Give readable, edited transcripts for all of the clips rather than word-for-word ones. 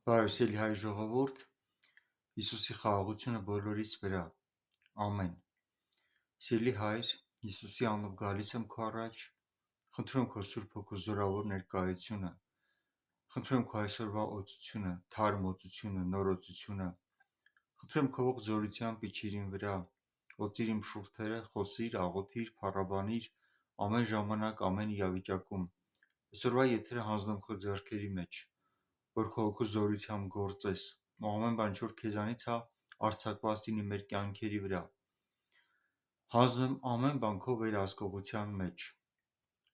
Բարեսելի հայ ժողովուրդ, Հիսուսի խաղաղությունը բոլորիս վրա, ամեն։ Սիրելի Հայր, Հիսուսի անունով գալիս եմ քո առաջ, խնդրում եմ քո Սուրբ Հոգու զորավոր ներկայությունը, խնդրում եմ քո այսօրվա օծությունը, թարմ օծությունը, նորօծությունը, խնդրում եմ քո ողջ զորությամբ իջիր իմ վրա, օծիր իմ շուրթերը, խոսիր, աղոթիր, փառաբանիր, ամեն ժամանակ, ամեն իրավիճակում։ Այսօրվա եթերը հանձնում եմ քո ձեռքերի մեջ, որ քո հոգու զորությամբ գործես, ու ամեն բան ինչ որ քեզանից է արձակված լինի մեր կյանքերի վրա։ Հանձնում եմ ամեն բան քո վերահսկողության մեջ։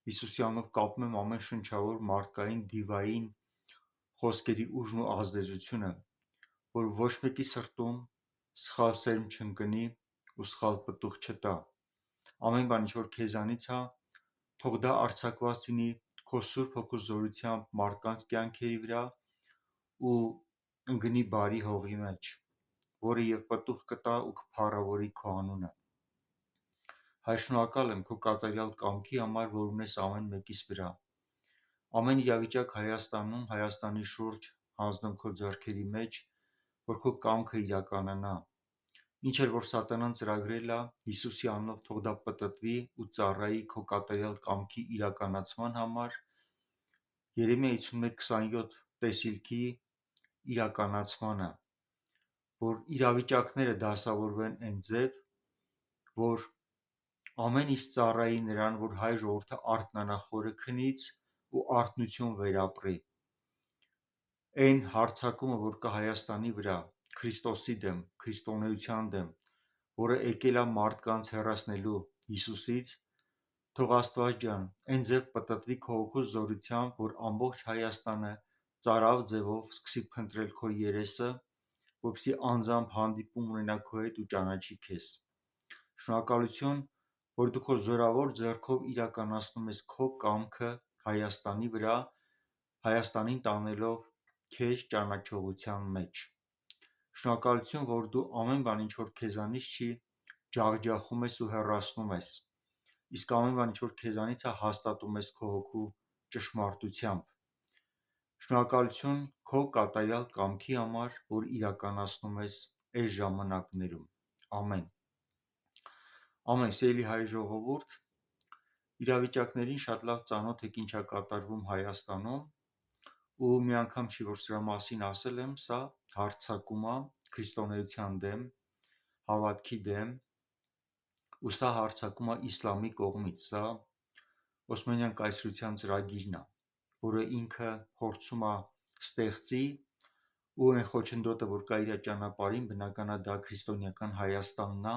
Հիսուսի անունով կապում եմ ամեն շնչավոր մարդկային դիվային խոսքերի ուժն ու ազդեցությունը, որ ոչ մեկի սրտում սխալ սերմ չընկնի ու սխալ պտուղ չտա։ Ամեն բան ինչ որ քեզանից է, թող դա արձակված լինի քո Սուրբ Հոգու զորությամբ մարդկանց կյանքերի վրա ու ընկնի բարի հողի մեջ, որը և պտուղ կտա ու կփառավորի քո անունը։ Հայր, շնորհակալ եմ քո կատարյալ կամքի համար, որ ունես ամեն մեկիս վրա։ Ամեն իրավիճակ Հայաստանում, Հայաստանի շուրջ հանձնում քո ձեռքերի մեջ, որ քո կամքը իրականանա։ Ինչ էլ որ սատանան ծրագրել է, Հիսուսի անունով թող դա պտտվի ու ծառայի քո կատարյալ կամքի իրականացման համար։ Երեմիա 51:27 տեսիլքի իրականացմանը, որ իրավիճակները դասավորվեն այն ձև, որ ամեն ինչ ծառայի նրան, որ հայ ժողովուրդը արթնանա խորը քնից ու արթնություն վերապրի։ Այն հարձակումը, որ կա Հայաստանի վրա Քրիստոսի դեմ, քրիստոնեության դեմ, որը եկել է մարդկանց հեռացնելու Հիսուսից, թող Աստված ջան, այն ձև պտտվի քո հոգու զորությամբ, որ ամբողջ Հայաստանը ծարավ ձևով սկսի փնտրել քո երեսը, որպեսզի անձամբ հանդիպում ունենա քո հետ ու ճանաչի քեզ։ Շնորհակալություն, որ դու քո զորավոր ձեռքով իրականացնում ես քո կամքը Հայաստանի վրա, Հայաստանին տանելով քեզ ճանաչողության մեջ։ Շնորհակալություն, որ դու ամեն բան, ինչ որ քեզանից չի, ջախջախում ես ու հեռացնում ես, իսկ ամեն բան, ինչ որ քեզանից է, հաստատում ես քո հոգու ճշմարտությամբ։ Շնորհակալություն քո կատարյալ կամքի համար, որ իրականացնում ես այս ժամանակներում։ Ամեն։ Ամեն, սիրելի հայ ժողովուրդ, իրավիճակներին շատ լավ ծանոթ եք ինչ է կատարվում Հայաստանում, ու մի անգամ չի որ սրա մասին ասել եմ, սա հարձակում է քրիստոնեության դեմ, հավատքի դեմ, ու սա հարձակում է իսլամի կողմից, սա Օսմանյան կայսրության ծրագիրն է, որը ինքը փորձում է ստեղծի, ու այն խոչընդոտը, որ կա իր ճանապարհին, բնական է դա քրիստոնեական Հայաստանն է,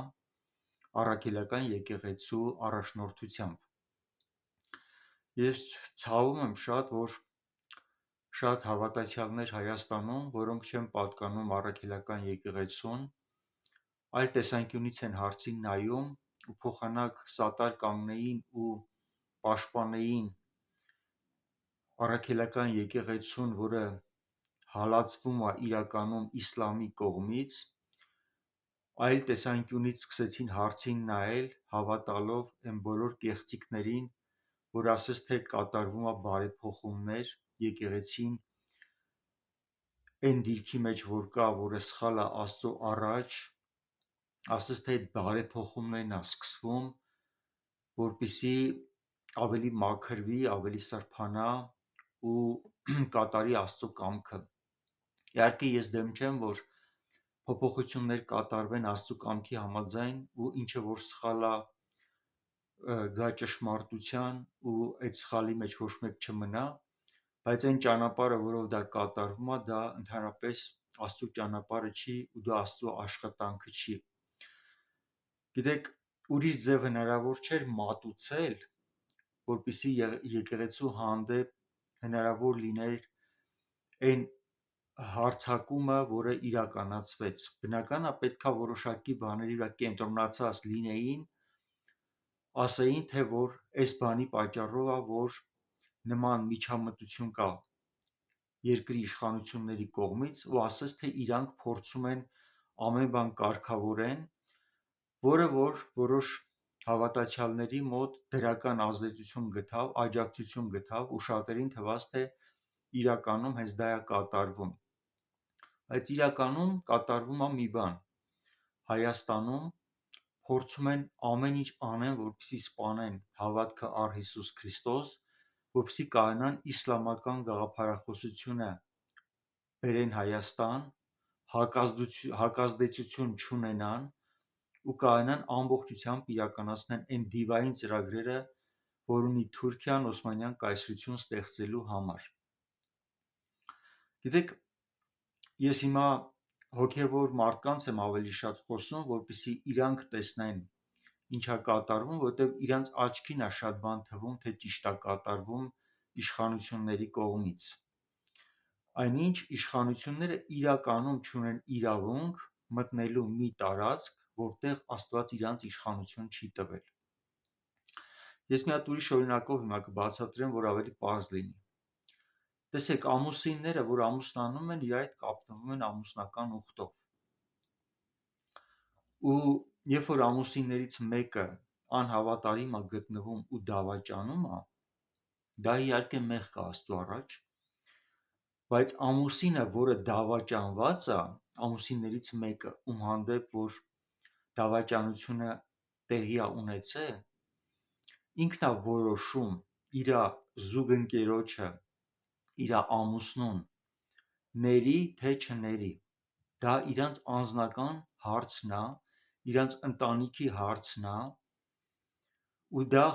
առաքելական եկեղեցու առաջնորդությամբ։ Ես ցավում եմ շատ, որ շատ հավատացյալներ Հայաստանում, որոնք չեն պատկանում առաքելական եկեղեցուն, այլ տեսանկյունից են հարցին նայում ու փոխանակ սատար կանգնեին ու պաշտպանեին առաքելական եկեղեցուն, որը հալածվում է իրականում իսլամի կողմից, այլ տեսանկյունից սկսեցին հարցին նայել, հավատալով այն բոլոր կեղծիքներին, որ ասես թե կատարվում է բարեփոխումներ եկեղեցին այն դիրքի մեջ, որ կա, որը սխալ է Աստծո առաջ, ասես թե այդ բարեփոխումներն է սկսվում, որպեսզի ավելի մաքրվի, ավելի սրբանա ու կատարի Աստծո կամքը։ Իհարկե ես դեմ չեմ, որ փոփոխություններ կատարվեն Աստծո կամքի համաձայն, ու ինչը որ սխալ է, գա ճշմարտության ու այդ սխալի մեջ ոչ մեկ չմնա, բայց այն ճանապարհը, որով դա կատարվում է, դա ընդհանրապես Աստծո ճանապարհը չի ու դա Աստծո աշխատանքը չի։ Գիտեք, ուրիշ ձև հնարավոր չէր մատուցել, որպեսզի եկեղեցու հանդեպ հնարավոր լիներ այն հարձակումը, որը իրականացվեց։ Բնական է պետքա որոշակի բաների վրա կենտրոնացած լինեին, ասեին, թե որ այս բանի պատճառով է, որ նման միջամտություն կա երկրի իշխանությունների կողմից, ու ասես թե իրանք փորձում են ամեն բան կարգավորեն, որը որ որոշ հավատացյալների մոտ դրական ազդեցություն գտավ, աջակցություն գտավ ու շատերին թվաց, թե իրականում հենց դա է կատարվում։ բայց իրականում կատարվում է մի բան. Հայաստանում փորձում են ամեն ինչ անեն, որպեսզի սպանեն հավատքը առ Հիսուս Քրիստոս, որպեսզի կարողանան իսլամական գաղափարախոսությունը բերեն Հայաստան, հակազդեցություն չունենան ու կարողանան ամբողջությամբ իրականացնեն այն դիվային ծրագրերը, որ ունի Թուրքիան Օսմանյան կայսրություն ստեղծելու համար։ Գիտեք, ես հիմա հոգևոր մարդկանց եմ ավելի շատ խոսում, որպեսզի իրանք տեսնեն ինչա կատարվում, որտեղ իրանց աչքին է շատ բան թվում, թե ճիշտ է կատարվում իշխանությունների կողմից։ Այնինչ իշխանությունները իրականում չունեն իրավունք մտնելու մի տարածք, որտեղ Աստված իրանց իշխանություն չի տվել։ Ես մի հատ ուրիշ օրինակով հիմա կբացատրեմ, որ ավելի պարզ լինի։ Տեսեք, ամուսինները, որ ամուսնանում են, իրար հետ կապնվում են ամուսնական ուխտով։ Ու երբ որ ամուսիններից մեկը անհավատարիմ է գտնվում ու դավաճանում է, դա իհարկե մեղք է Աստծո առաջ, բայց ամուսինը, որը դավաճանված է, ամուսիններից մեկը, ում հանդեպ որ դավաճանությունը տեղի է ունեցել, ինքն է որոշում իր զուգընկերոջը, իր ամուսնուն ների թե չների։ Դա իրանց անձնական հարցն է, իրանց ընտանիքի հարցն է, ու դա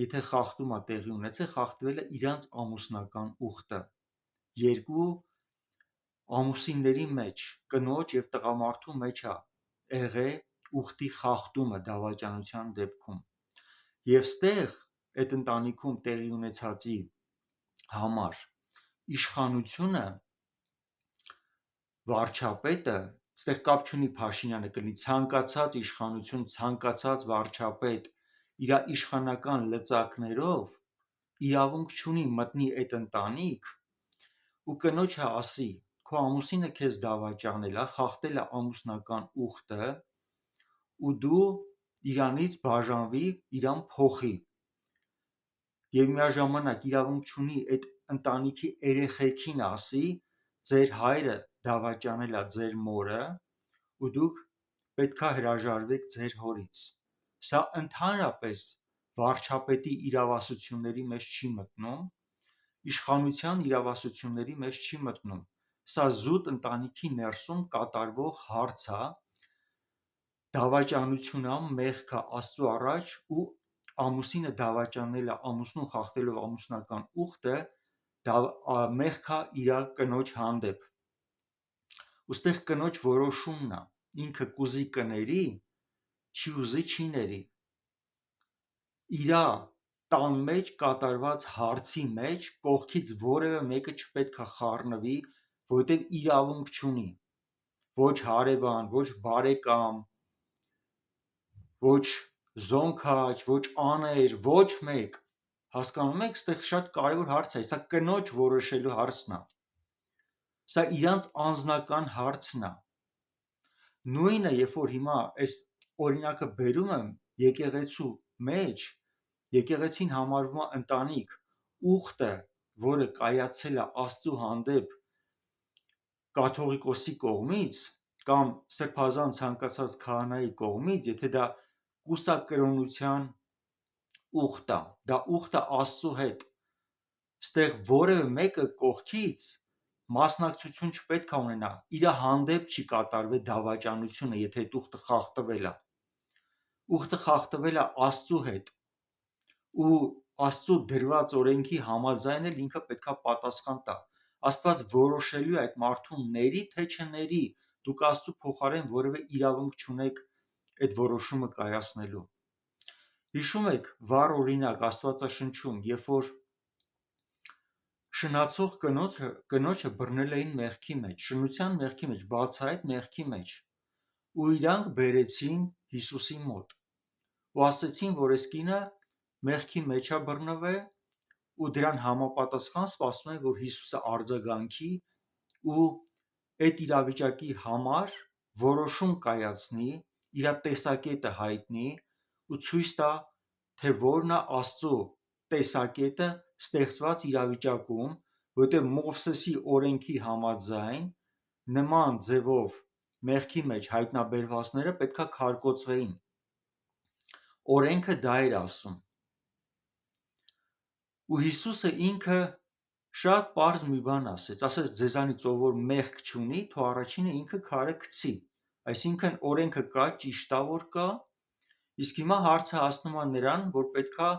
եթե խախտում է տեղի ունեցել, խախտվել է իրանց ամուսնական ուխտը։ Երկու ամուսինների մեջ, կնոջ և տղամարդու մեջ է եղել ուխտի խախտումը դավաճանության դեպքում։ Եվ ստեղ այդ ընտանիքում տեղի ունեցածի համար իշխանությունը վարչապետը, ստեղ կապ չունի Փաշինյանը, կլինի ցանկացած իշխանություն, ցանկացած վարչապետ իր իշխանական լծակներով իրավունք չունի մտնի այդ ընտանիք ու կնոջը ասի. քո ամուսինը քեզ դավաճանել է, խախտել է ամուսնական ուխտը ու դու իրանից բաժանվի, իրան փոխի։ Եվ միաժամանակ իրավունք չունի այդ ընտանիքի երեխեքին ասի. ձեր հայրը դավաճանել է ձեր մորը ու դուք պետք է հրաժարվեք ձեր հորից։ Սա ընդհանրապես վարչապետի իրավասությունների մեջ չի մտնում, իշխանության իրավասությունների մեջ չի մտնում։ Սա զուտ ընտանիքի ներսում կատարվող հարց է, դավաճանություն է, մեղք է Աստծո առաջ, ու ամուսինը դավաճանելը, ամուսնուն խախտելով ամուսնական ուխտը, մեղք է իր կնոջ հանդեպ։ Ուստեղ կնոջ որոշումն է, ինքը կուզի կների, չի ուզի չի ների։ Իր տան մեջ կատարված հարցի մեջ կողքից որևէ մեկը չպետք է խառնվի, որովհետև իրավունք չունի ոչ հարևան, ոչ բարեկամ, ոչ զոնքաչ, ոչ աներ, ոչ մեկ։ Հասկանում եք, այստեղ շատ կարևոր հարց է, սա կնոջ որոշելու հարցն է։ Սա իրանց անձնական հարցն է։ Նույնը, երբ որ հիմա այս օրինակը բերում եմ եկեղեցու մեջ, եկեղեցին համարվում է ընտանիք, ուխտը, որը կայացել է Աստծո հանդեպ կաթողիկոսի կողմից կամ սրբազան ցանկացած քահանայի կողմից, եթե դա կուսակրոնության ուխտ է, դա ուխտ է Աստծո հետ, ստեղ որևէ մեկը կողքից մասնակցություն չպետք է ունենա, իր հանդեպ չի կատարվել դավաճանությունը, եթե այդ ուխտը խախտվել է։ Ուխտը խախտվել է Աստծո հետ ու Աստծո դրված օրենքի համաձայն էլ ինքը պետք է պատասխան տա։ Աստված որոշելու է այդ մարդուն ների թե չների, դուք Աստծո փոխարեն որևէ իրավունք չունեք այդ որոշումը կայացնելու։ Հիշում եք վառ օրինակ Աստվածաշնչում, երբ որ շնացող կնոջը բռնել էին մեղքի մեջ, շնության մեղքի մեջ, բացահայտ մեղքի մեջ, ու իրանք բերեցին Հիսուսի մոտ ու ասեցին, որ այս կինը մեղքի մեջ է բռնվել ու դրան համապատասխան սպասում են, որ Հիսուսը արձագանքի ու այդ իրավիճակի համար որոշում կայացնի, իր տեսակետը հայտնի ու ցույց տա, թե որն է Աստծո տեսակետը ստեղծված իրավիճակում, որովհետև Մովսեսի օրենքի համաձայն նման ձևով մեղքի մեջ հայտնաբերվածները պետքա քարկոծվեին։ Օրենքը դա էր ասում։ Ու Հիսուսը ինքը շատ պարզ մի բան ասեց, ձեզանից ով որ մեղք չունի, թող առաջինը ինքը քարը գցի։ Այսինքն օրենքը կա, ճիշտ է որ կա, իսկ հիմա հարցը հասնում է նրան, որ պետքա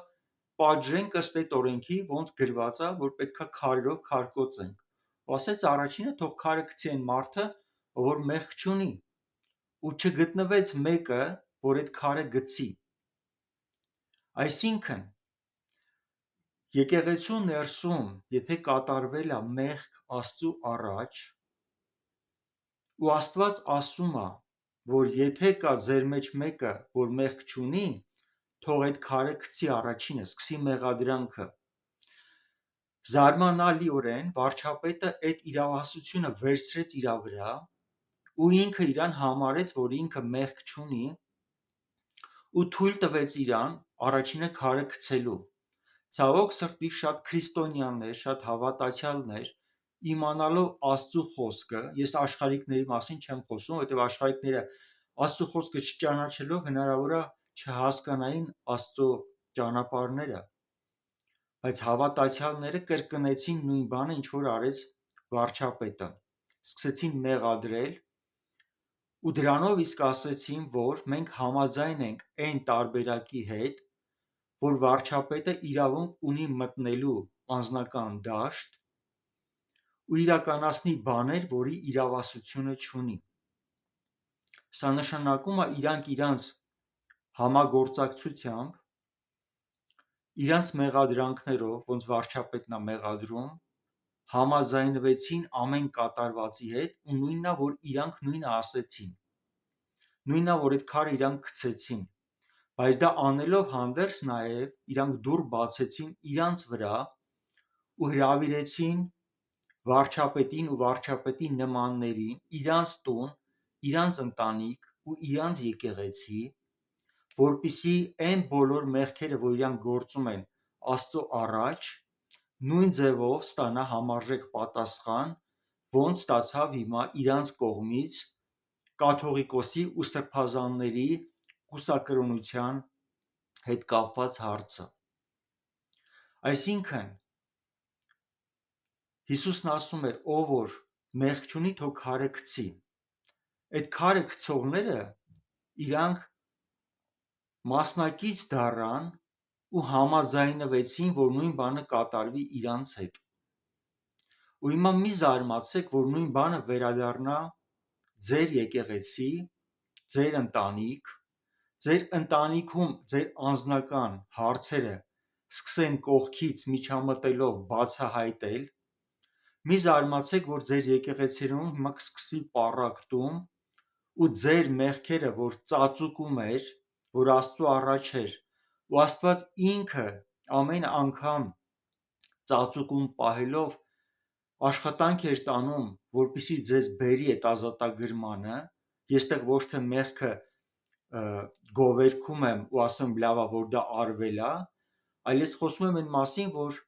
պատժենք ըստ այդ օրենքի, ոնց գրված է, որ պետքա քարերով քարկոծենք։ Ու ասեց առաջինը թող քարը գցի այն մարդը, ով որ մեղք չունի։ Ու չգտնվեց մեկը, որ այդ քարը գցի։ Այսինքն եկեղեցու ներսում, եթե կատարվել է մեղք Աստծու առաջ, ու Աստված ասում է, որ եթե կա ձեր մեջ մեկը, որ մեղք չունի, թող այդ քարը գցի առաջինը, սկսի մեղադրանքը։ Զարմանալիորեն վարչապետը այդ իրավասությունը վերցրեց իր վրա ու ինքը իրան համարեց, որ ինքը մեղք չունի ու թույլ տվեց իրան առաջինը քարը գցելու։ Ցավոք սրտի շատ քրիստոնյաներ, շատ հավատացյալներ, իմանալով Աստծու խոսքը, ես աշխարհիկների մասին չեմ խոսում, որովհետև աշխարհիկները Աստծու խոսքը չճանաչելով հնարավոր է չհասկանային Աստծո ճանապարհները, բայց հավատացյալները կրկնեցին նույն բանը, ինչ որ արեց վարչապետը, սկսեցին մեղադրել ու դրանով իսկ ասեցին, որ մենք համաձայն ենք այն տարբերակի հետ, որ վարչապետը իրավունք ունի մտնելու անձնական դաշտ ու իրականացնի բաներ, որի իրավասությունը չունի։ Սա նշանակում է իրանք իրանց համագործակցությամբ, իրանց մեղադրանքներով, ոնց վարչապետն է մեղադրում, համաձայնվեցին ամեն կատարվածի հետ ու նույնն է, որ իրանք նույնը ասեցին։ Նույնն է, որ այդ քարը իրանք գցեցին։ Բայց դա անելով հանդերձ նաև իրանք դուռ բացեցին իրանց վրա ու հրավիրեցին վարչապետին ու վարչապետի նմաններին իրանց տուն, իրանց ընտանիք ու իրանց եկեղեցի, որպեսզի այն բոլոր մեղքերը, որ իրանք գործում են Աստծո առաջ, նույն ձևով ստանա համարժեք պատասխան, ոնց ստացավ հիմա իրանց կողմից կաթողիկոսի ու սրբազանների կուսակրոնության հետ կապված հարցը։ Այսինքն Հիսուսն ասում էր, ով որ մեղք չունի, թող քարը գցի։ Այդ քարը գցողները իրանք մասնակից դառան ու համաձայնվեցին, որ նույն բանը կատարվի իրանց հետ։ Ու հիմա մի զարմացեք, որ նույն բանը վերադառնա ձեր եկեղեցի, ձեր ընտանիք, ձեր ընտանիքում ձեր անձնական հարցերը սկսեն կողքից միջամտելով բացահայտել, մի զարմացեք, որ ձեր եկեղեցիներում հիմա կսկսվի պառակտում ու ձեր մեղքերը, որ ծածուկում էր, որ Աստծո առաջ էր, ու Աստված ինքը ամեն անգամ ծածուկում պահելով աշխատանք էր տանում, որպեսզի ձեզ բերի այդ ազատագրմանը, եստեղ ոչ թե մեղքը գովերգում եմ ու ասում լավ է, որ դա արվել է, այլ ես խոսում եմ այն մասին, որ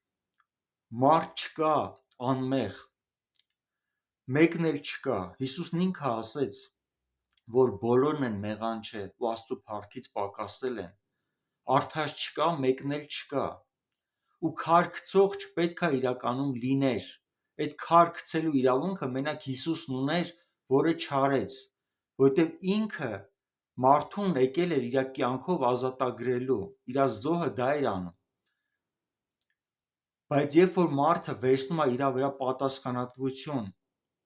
մարդ չկա անմեղ, մեկն էլ չկա։ Հիսուսն ինքը ասեց, որ բոլորն են մեղանչել ու Աստծո փառքից պակասել են, արդար չկա, մեկն էլ չկա։ Ու քար գցող չպետք է իրականում լիներ, այդ քար գցելու իրավունքը մենակ Հիսուսն ուներ, որը չարեց, որովհետև ինքը մարդուն եկել էր իր կյանքով ազատագրելու, իր զոհը դա էր անում։ Բայց երբ որ մարդը վերցնում է իր վրա պատասխանատվություն,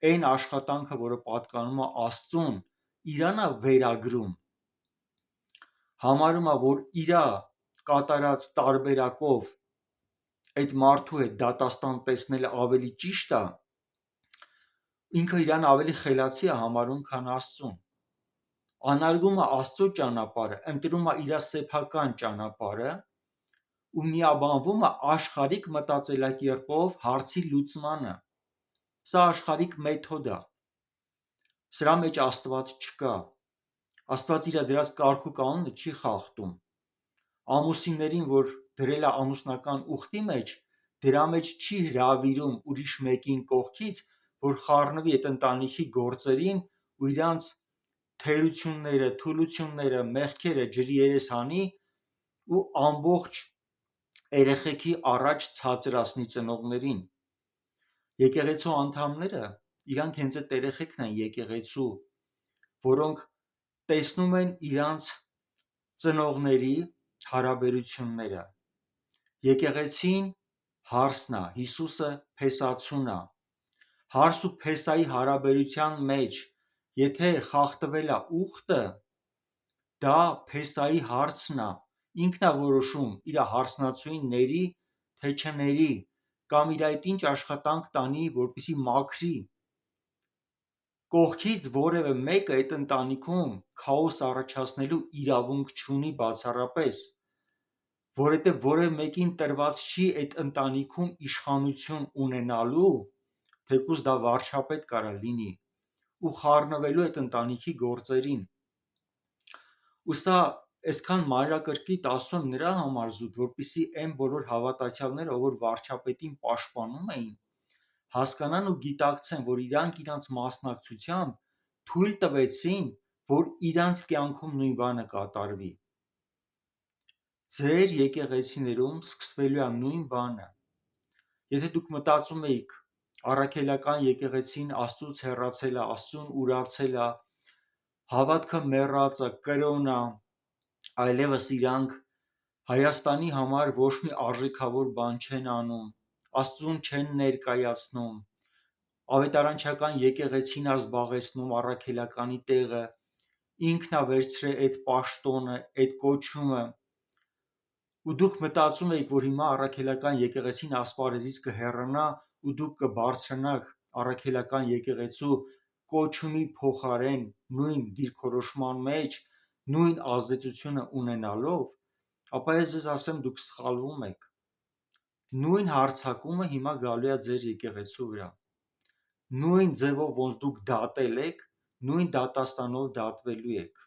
այն աշխատանքը, որը պատկանում է Աստծուն, իրան է վերագրում, համարում է, որ իր կատարած տարբերակով այդ մարդու հետ դատաստան տեսնելը ավելի ճիշտ է, ինքը իրան ավելի խելացի է համարում, քան Աստծուն։ Անարգում է Աստծո ճանապարհը, ընտրում է իր սեփական ճանապարհը ու միաբանվում է աշխարհիկ մտածելակերպով հարցի լուծմանը։ Սա աշխարհիկ մեթոդ է։ Սրա մեջ Աստված չկա։ Աստված իր դրած կարգ ու կանոնը չի խախտում։ Ամուսիններին, որ դրել է ամուսնական ուխտի մեջ, դրա մեջ չի հրավիրում ուրիշ մեկին կողքից, որ խառնվի այդ ընտանիքի գործերին ու իրանց թերությունները, թուլությունները, մեղքերը ջրի երես հանի ու ամբողջ երեխեքի առաջ ցածրացնի ծնողներին։ Եկեղեցու անդամները իրանք հենց այդ երեխեքն են եկեղեցու, որոնք տեսնում են իրանց ծնողների հարաբերությունները։ Եկեղեցին հարսն է, Հիսուսը փեսացուն է։ Հարս ու փեսայի հարաբերության մեջ եթե խախտվել է ուխտը, դա փեսայի հարցն է, ինքն է որոշում իր հարսնացուին ների, թե չների, կամ իր այդ ինչ աշխատանք տանի, որպեսզի մաքրի։ Կողքից որևէ մեկը այդ ընտանիքում քաոս առաջացնելու իրավունք չունի բացառապես, որովհետև որևէ մեկին տրված չի այդ ընտանիքում իշխանություն ունենալու, թեկուզ դա վարչապետ կարա լինի, ու խառնվելու այդ ընտանիքի գործերին։ Ու սա այսքան մանրակրկիտ ասում եմ նրա համար զուտ, որպեսզի այն բոլոր հավատացյալները, ով որ վարչապետին պաշտպանում էին, հասկանան ու գիտակցեն, որ իրանք իրանց մասնակցությամբ թույլ տվեցին, որ իրանց կյանքում նույն բանը կատարվի։ Ձեր եկեղեցիներում սկսվելու է նույն բանը։ Եթե դուք մտածում եք առաքելական եկեղեցին Աստծուց հեռացել է, Աստծուն ուրացել է, հավատքը մեռած է, կրոն է, այլևս իրանք Հայաստանի համար ոչ մի արժեքավոր բան չեն անում, Աստծուն չեն ներկայացնում, ավետարանչական եկեղեցին է զբաղեցնում առաքելականի տեղը, ինքն է վերցրել այդ պաշտոնը, այդ կոչումը, ու դուք մտածում եք, որ հիմա առաքելական եկեղեցին ասպարեզից կհեռանա ու դուք կբարձրանաք առաքելական եկեղեցու կոչումի փոխարեն նույն դիրքորոշման մեջ, նույն ազդեցությունը ունենալով, ապա ես ձեզ ասեմ, դուք սխալվում եք։ Նույն հարձակումը հիմա գալու է ձեր եկեղեցու վրա։ Նույն ձևով ոնց դուք դատել եք, նույն դատաստանով դատվելու եք։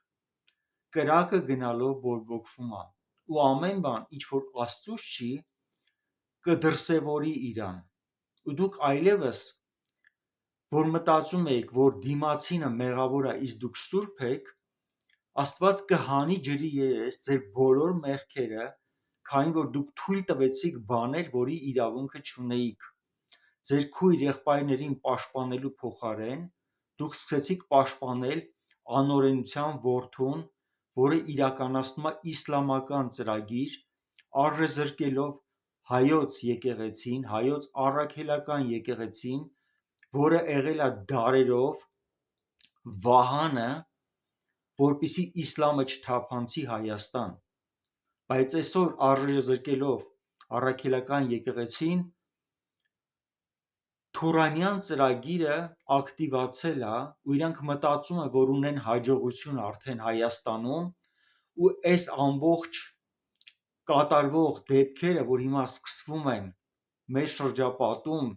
Կրակը գնալով բորբոքվում է, ու ամեն բան, ինչ որ Աստծուց չի, կդրսևորի իրան։ Ու դուք այլևս, որ մտածում եք, որ դիմացինը մեղավոր է, իսկ դուք սուրբ եք, Աստված կհանի ջրի երես ձեր բոլոր մեղքերը, քանի որ դուք թույլ տվեցիք բաներ, որի իրավունքը չունեիք։ Ձեր քույր եղբայրներին պաշտպանելու փոխարեն դուք սկսեցիք պաշտպանել անօրենության որդուն, որը իրականացնում է իսլամական ծրագիր, առեզրկելով հայոց եկեղեցին, հայոց առաքելական եկեղեցին, որը եղել է դարերով վահանը, որպեսզի իսլամը չթափանցի Հայաստան, բայց այսօր առեզրկելով առաքելական եկեղեցին, Թուրանյան ծրագիրը ակտիվացել է, ու իրանք մտածում են, որ ունեն հաջողություն արդեն Հայաստանում, ու այս ամբողջ կատարվող դեպքերը, որ հիմա սկսվում են մեր շրջապատում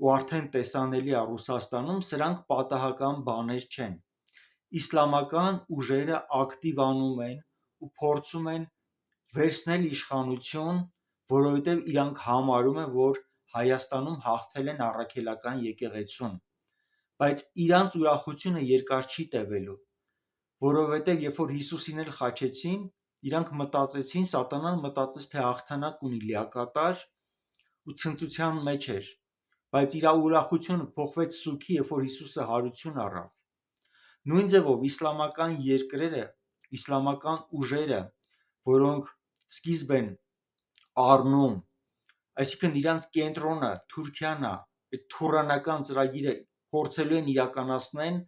ու արդեն տեսանելի է Ռուսաստանում, սրանք պատահական բաներ չեն։ Իսլամական ուժերը ակտիվանում են ու փորձում են վերցնել իշխանություն, որովհետև իրանք համարում են, որ Հայաստանում հաղթել են առաքելական եկեղեցուն, բայց իրանց ուրախությունը երկար չի տևելու, որովհետև երբ որ Հիսուսին էլ խաչեցին, իրանք մտածեցին, սատանան մտածեց, թե հաղթանակ ունի լիակատար ու ցնծության մեջ էր, բայց իր ուրախությունը փոխվեց սուգի, երբ որ Հիսուսը հարություն առավ։ Նույն ձևով իսլամական երկրերը, իսլամական ուժերը, որոնք սկիզբ են առնում, այսինքն իրանց կենտրոնը Թուրքիան է, այդ թուրանական ծրագիրը փորձելու են իրականացնեն,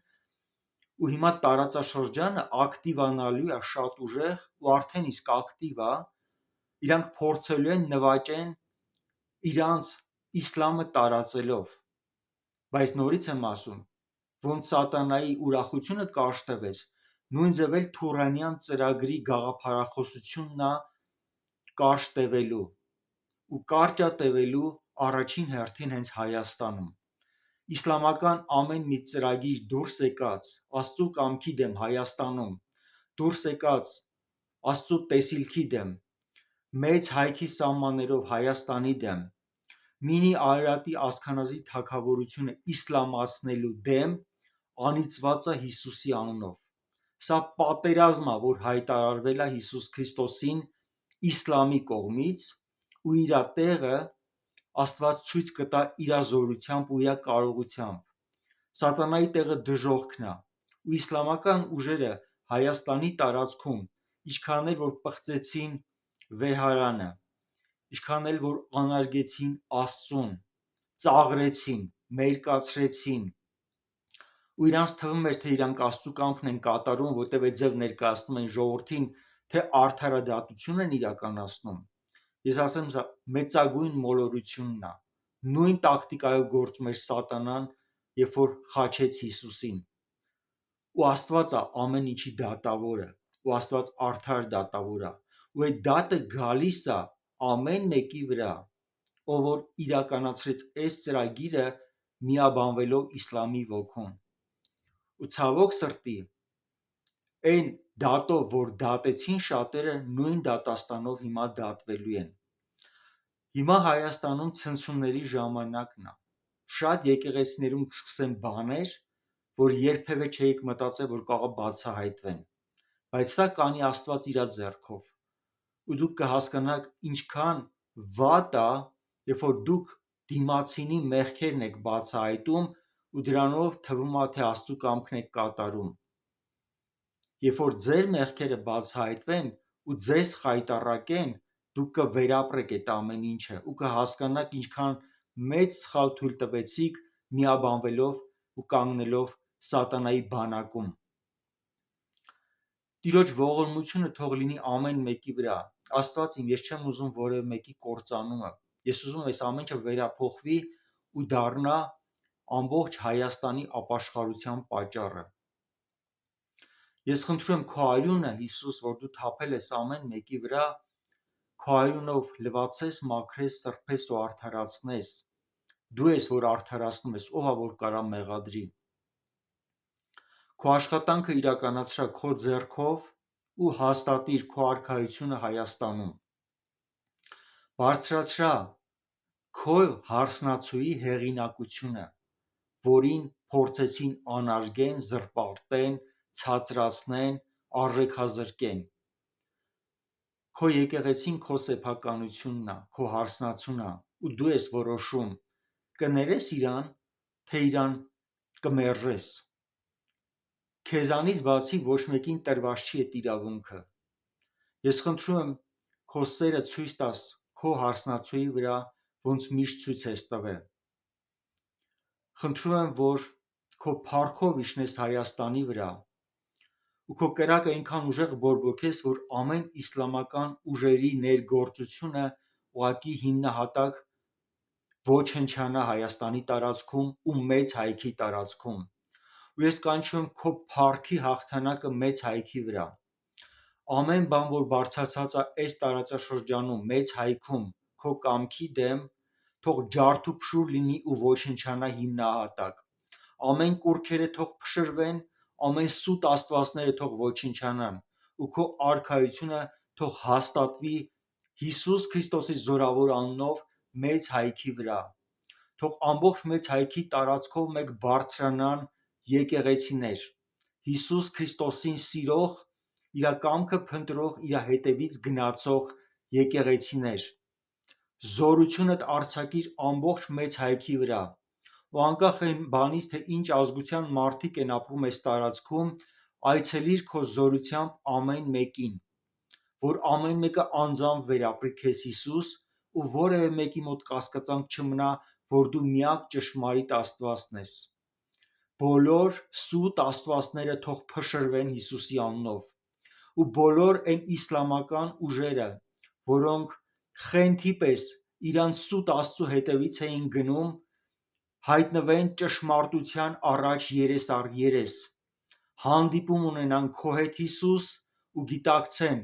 ու հիմա տարածաշրջանը ակտիվանալու է շատ ուժեղ ու արդեն իսկ ակտիվ է, իրանք փորձելու են նվաճեն իրանց իսլամը տարածելով, բայց նորից եմ ասում, ոնց սատանայի ուրախությունը կարճ տևեց, նույն ձև էլ թուրանյան ծրագրի գաղափարախոսությունն է կարճ տևելու, ու կարճ է տևելու առաջին հերթին հենց Հայաստանում։ Իսլամական ամեն մի ծրագիր դուրս եկած Աստծու կամքի դեմ Հայաստանում, դուրս եկած Աստծու տեսիլքի դեմ, մեծ հայքի սահմաններով Հայաստանի դեմ, Մինի Արարատի ասքանազի թագավորությունը իսլամացնելու դեմ անիծված է Հիսուսի անունով։ Սա պատերազմ է, որ հայտարարվել է Հիսուս Քրիստոսին իսլամի կողմից, ու իր տեղը Աստված ցույց կտա իր զորությամբ ու իր կարողությամբ։ Սատանայի տեղը դժոխքն է, ու իսլամական ուժերը Հայաստանի տարածքում ինչքան էլ որ պղծեցին Վեհարանը, ինչքան էլ որ անարգեցին Աստծուն, ծաղրեցին, մերկացրեցին, ու իրանց թվում էր, թե իրանք Աստծու կամքն են կատարում, որտեղ այդձև ներկայացնում են ժողովրդին, թե արդարադատություն են իրականացնում։ Ես ասեմ, սա մեծագույն մոլորությունն է։ Նույն տակտիկայով գործում էր Սատանան, երբ որ խաչեց Հիսուսին։ Ու Աստված է ամեն ինչի դատավորը, ու Աստված արդար դատավոր է, ու այդ դատը գալիս է ամեն մեկի վրա, ով որ իրականացրեց այս ծրագիրը միաբանվելով իսլամի ոգուն։ Ու ցավոք սրտի, այն դատով, որ դատեցին շատերը, նույն դատաստանով հիմա դատվելու են։ Հիմա Հայաստանում ցնցումների ժամանակն է։ Շատ եկեղեցիներում կսկսեն բաներ, որ երբևէ չէիք մտածել, որ կարող բացահայտվեն, բայց սա կանի Աստված իր ձեռքով, ու դուք կհասկանաք ինչքան վատ է, երբ որ դուք դիմացինի մեղքերն եք բացահայտում ու դրանով թվում է, թե Աստծու կամքն եք կատարում։ Երբ որ ձեր մեղքերը բացահայտվեն ու ձեզ խայտառակեն, դուք կվերապրեք այդ ամեն ինչը ու կհասկանաք ինչքան մեծ սխալ թույլ տվեցիք միաբանվելով ու կանգնելով Սատանայի բանակում։ Տիրոջ ողորմությունը թող լինի ամեն մեկի վրա։ Աստված իմ, ես չեմ ուզում որևէ մեկի կործանումը։ Ես ուզում եմ այս ամեն ինչը վերափոխվի ու դառնա ամբողջ Հայաստանի ապաշխարության պատճառը։ Ես խնդրում եմ քո արյունը, Հիսուս, որ դու թափել ես ամեն մեկի վրա, քո արյունով լվացես, մաքրես, սրբես ու արդարացնես։ Դու ես, որ արդարացնում ես, ով է որ կարա մեղադրի։ Քո աշխատանքը իրականացրա քո ձեռքով ու հաստատիր քո արքայությունը Հայաստանում։ Բարձրացրա քո հարսնացուի հեղինակությունը, որին փորձեցին անարգեն, զրպարտեն, ցածրացնեն, արժեքազրկեն։ Քո եկեղեցին քո սեփականությունն է, քո հարսնացուն է, ու դու ես որոշում կներես իրան, թե իրան կմերժես։ Քեզանից բացի ոչ մեկին տրված չի այդ իրավունքը։ Ես խնդրում եմ քո սերը ցույց տաս քո հարսնացուի վրա, ոնց միշտ ցույց ես տվել։ Խնդրում եմ, որ քո փառքով իջնես Հայաստանի վրա ու քո կրակը այնքան ուժեղ բորբոքես, որ ամեն իսլամական ուժերի ներգործությունը ուղղակի հիմնահատակ ոչնչանա Հայաստանի տարածքում ու մեծ հայքի տարածքում։ Ու ես կանչում եմ քո փառքի հաղթանակը մեծ հայքի վրա։ Ամեն բան, որ բարձրացած է այս տարածաշրջանում, մեծ հայքում, քո կամքի դեմ, թող ջարդուփշուր լինի ու ոչնչանա հիմնահատակ։ Ամեն կուռքերը թող փշրվեն, ամեն սուտ աստվածները թող ոչնչանան, ու քո արքայությունը թող հաստատվի Հիսուս Քրիստոսի զորավոր անունով մեծ հայքի վրա։ Թող ամբողջ մեծ հայքի տարածքով մեկ բարձրանան եկեղեցիներ, Հիսուս Քրիստոսին սիրող, իր կամքը փնտրող, իր հետևից գնացող եկեղեցիներ։ Զորությունդ արձակիր ամբողջ մեծ հայքի վրա, ու անկախ այն բանից, թե ինչ ազգության մարդիկ են ապրում այս տարածքում, այցելիր քո զորությամբ ամեն մեկին, որ ամեն մեկը անձամբ վերապրի քեզ Հիսուս, ու որևէ մեկի մոտ կասկածանք չմնա, որ դու միակ ճշմարիտ Աստվածն ես։ Բոլոր սուտ աստվածները թող փշրվեն Հիսուսի անունով, ու բոլոր այն իսլամական ուժերը, որոնք խենթի պես իրանց սուտ Աստծու հետևից էին գնում, հայտնվեն ճշմարտության առաջ երես առ երես, հանդիպում ունենան քո հետ Հիսուս ու գիտակցեն,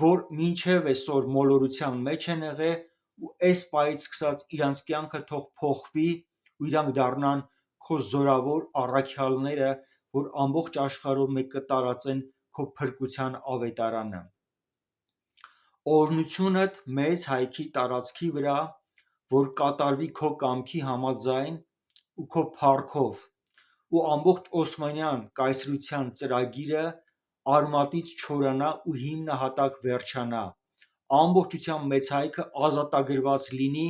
որ մինչև այսօր մոլորության մեջ են եղել, ու այս պահից սկսած իրանց կյանքը թող փոխվի ու իրանք դառնան քո զորավոր առաքյալները, որ ամբողջ աշխարհով մեկ կտարածեն քո փրկության ավետարանը։ Օրհնությունդ մեծ հայքի տարածքի վրա, որ կատարվի քո կամքի համաձայն ու քո փառքով, ու ամբողջ Օսմանյան կայսրության ծրագիրը արմատից չորանա ու հիմնահատակ վերջանա, ամբողջությամբ մեծ հայքը ազատագրված լինի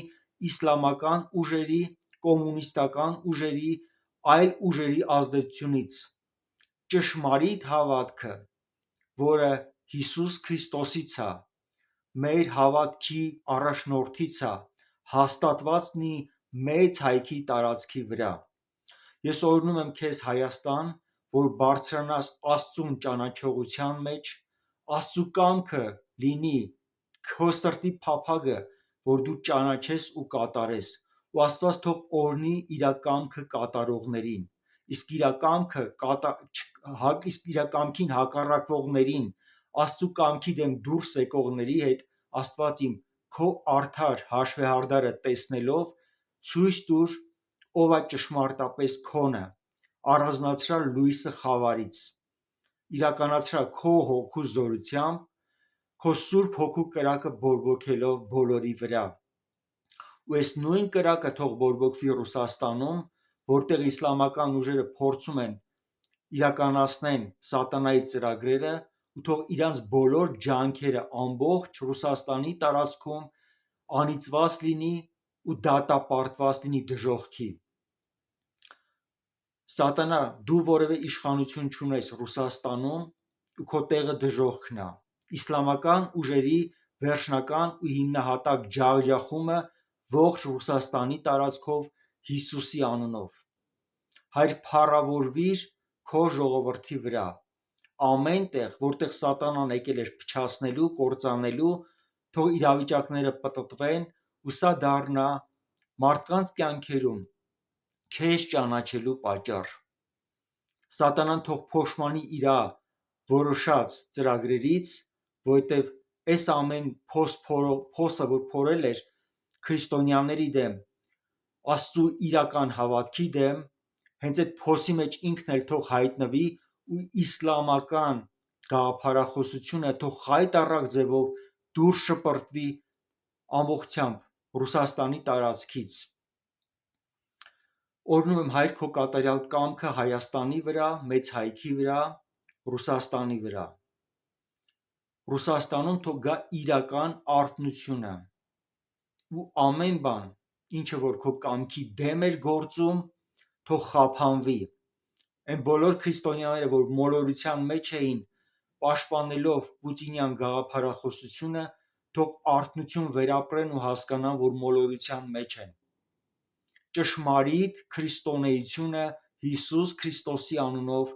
իսլամական ուժերի, կոմունիստական ուժերի, այլ ուժերի ազդեցությունից, ճշմարիտ հավատքը, որը Հիսուս Քրիստոսից է, մեր հավատքի առաջնորդից է, հաստատված լինի մեծ հայքի տարածքի վրա։ Ես օրհնում եմ քեզ Հայաստան, որ բարձրանաս Աստծուն ճանաչողության մեջ, Աստծու կամքը լինի քո սրտի փափագը, որ դու ճանաչես ու կատարես, ու Աստված թող օրհնի իր կամքը կատարողներին, իսկ իր կամքին հակառակվողներին, Աստծու կամքի դեմ դուրս եկողների հետ Աստված իմ քո արդար հաշվեհարդարը տեսնելով ցույց տուր ով է ճշմարտապես քոնը, առանձնացրա լույսը խավարից, իրականացրա քո հոգու զորությամբ, քո Սուրբ Հոգու կրակը բորբոքելով բոլորի վրա, ու այս նույն կրակը թող բորբոքվի Ռուսաստանում, որտեղ իսլամական ուժերը փորձում են իրականացնեն սատանայի ծրագրերը, ու թող իրանց բոլոր ջանքերը ամբողջ Ռուսաստանի տարածքում անիծված լինի ու դատապարտված լինի դժոխքի։ Սատանա, դու որևէ իշխանություն չունես Ռուսաստանում ու քո տեղը դժոխքն է։ Իսլամական ուժերի վերջնական ու հիմնահատակ ջախջախումը ողջ Ռուսաստանի տարածքով Հիսուսի անունով։ Հայր, փառավորվիր քո ժողովրդի վրա։ Ամեն տեղ, որտեղ սատանան եկել էր փչացնելու, կործանելու, թող իրավիճակները պտտվեն ու սա դառնա մարդկանց կյանքերում քեզ ճանաչելու պատճառ։ Սատանան թող փոշմանի իր որոշած ծրագրերից, որովհետև այս ամեն փոսը, որ փորել էր քրիստոնյաների դեմ, Աստծու իրական հավատքի դեմ, հենց այդ փոսի մեջ ինքն էլ թող հայտնվի ու իսլամական գաղափարախոսությունը թող խայտառակ ձևով դուրս շպրտվի ամբողջությամբ Ռուսաստանի տարածքից։ Օրհնում եմ Հայր քո կատարյալ կամքը Հայաստանի վրա, մեծ հայքի վրա, Ռուսաստանի վրա։ Ռուսաստանում թող գա իրական արթնությունը ու ամեն բան, ինչը որ քո կամքի դեմ էր գործում, թող խափանվի։ Այն բոլոր քրիստոնյաները, որ մոլորության մեջ էին, պաշտպանելով պուտինյան գաղափարախոսությունը, թող արթնություն վերապրեն ու հասկանան, որ մոլորության մեջ են։ Ճշմարիտ քրիստոնեությունը Հիսուս Քրիստոսի անունով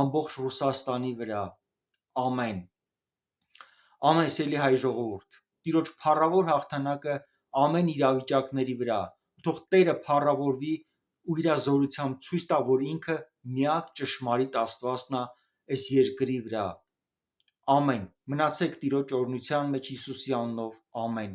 ամբողջ Ռուսաստանի վրա։ Ամեն։ Ամեն, սիրելի հայ ժողովուրդ, Տիրոջ փառավոր հաղթանակը ամեն իրավիճակների վրա, թող Տերը փառավորվի ու իր զորությամբ ցույց տա, որ ինքը միակ ճշմարիտ Աստվածն է այս երկրի վրա։ Ամեն։ Մնացեք Տիրոջ օրհնության մեջ Հիսուսի անունով։ Ամեն։